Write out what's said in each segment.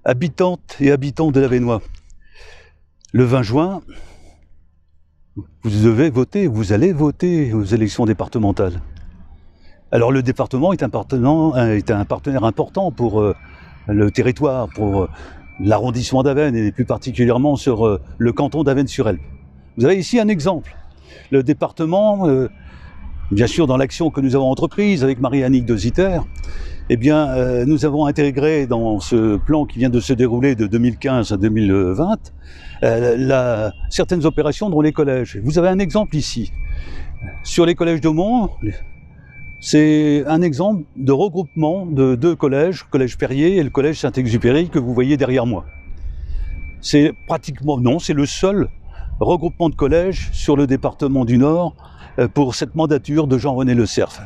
Habitantes et habitants de l'Avesnois, le 20 juin, vous devez voter, vous allez voter aux élections départementales. Alors le département est un partenaire important pour le territoire, pour l'arrondissement d'Avesnes et plus particulièrement sur le canton d'Avesnes-sur-Helpe. Vous avez ici un exemple. Le département, bien sûr dans l'action que nous avons entreprise avec Marie-Annick de Zitter, eh bien, nous avons intégré dans ce plan qui vient de se dérouler de 2015 à 2020 certaines opérations dans les collèges. Vous avez un exemple ici. Sur les collèges d'Aumont, c'est un exemple de regroupement de deux collèges, le collège Perrier et le collège Saint-Exupéry que vous voyez derrière moi. C'est pratiquement, non, c'est le seul regroupement de collèges sur le département du Nord pour cette mandature de Jean-René Le Cerf.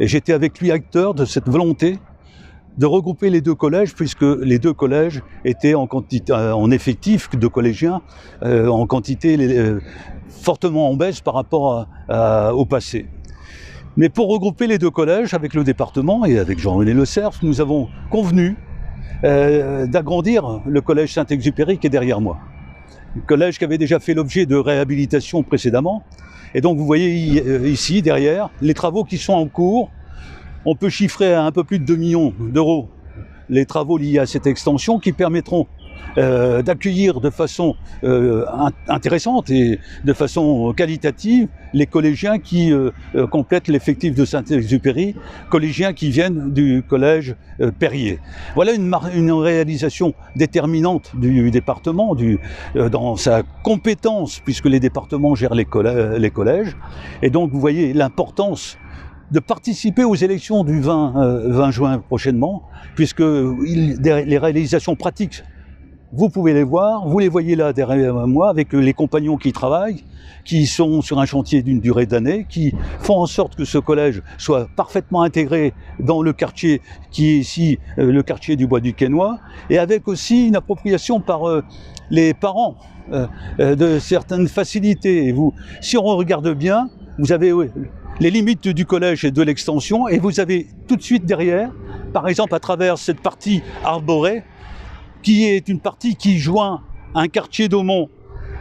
Et j'étais avec lui acteur de cette volonté de regrouper les deux collèges, puisque les deux collèges étaient en effectif de collégiens, en quantité fortement en baisse par rapport au passé. Mais pour regrouper les deux collèges avec le département et avec Jean-René Le Cerf, nous avons convenu d'agrandir le collège Saint-Exupéry qui est derrière moi. Le collège qui avait déjà fait l'objet de réhabilitation précédemment. Et donc vous voyez ici, derrière, les travaux qui sont en cours. On peut chiffrer à un peu plus de 2 millions d'euros les travaux liés à cette extension qui permettront d'accueillir de façon intéressante et de façon qualitative les collégiens qui complètent l'effectif de Saint-Exupéry, collégiens qui viennent du collège Perrier. Voilà une réalisation déterminante du département dans sa compétence, puisque les départements gèrent les collèges. Et donc vous voyez l'importance de participer aux élections du 20 juin prochainement, puisque les réalisations pratiques, vous pouvez les voir, vous les voyez là derrière moi avec les compagnons qui travaillent, qui sont sur un chantier d'une durée d'années, qui font en sorte que ce collège soit parfaitement intégré dans le quartier qui est ici, le quartier du Bois du Quesnoy, et avec aussi une appropriation par les parents de certaines facilités. Et si on regarde bien, vous avez les limites du collège et de l'extension, et vous avez tout de suite derrière, par exemple à travers cette partie arborée, qui est une partie qui joint un quartier d'Aumont,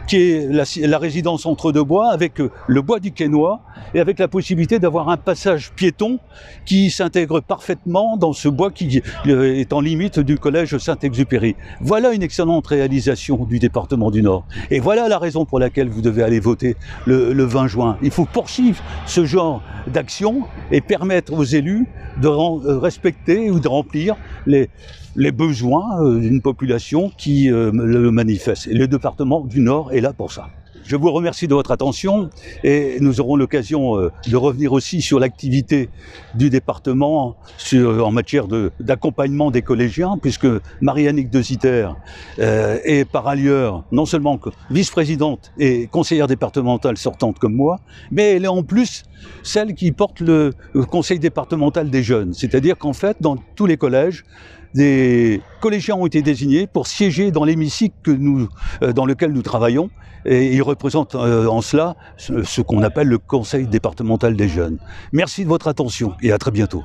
qui est la résidence entre deux bois, avec le Bois du Quesnoy, et avec la possibilité d'avoir un passage piéton qui s'intègre parfaitement dans ce bois qui est en limite du collège Saint-Exupéry. Voilà une excellente réalisation du département du Nord. Et voilà la raison pour laquelle vous devez aller voter le 20 juin. Il faut poursuivre ce genre d'action et permettre aux élus de respecter ou de remplir les besoins d'une population qui le manifeste. Et le département du Nord est là pour ça. Je vous remercie de votre attention et nous aurons l'occasion de revenir aussi sur l'activité du département en matière d'accompagnement des collégiens, puisque Marie-Annick de Zitter est par ailleurs non seulement vice-présidente et conseillère départementale sortante comme moi, mais elle est en plus celle qui porte le conseil départemental des jeunes. C'est-à-dire qu'en fait, dans tous les collèges, des collégiens ont été désignés pour siéger dans l'hémicycle dans lequel nous travaillons, et ils représentent en cela ce qu'on appelle le conseil départemental des jeunes. Merci de votre attention et à très bientôt.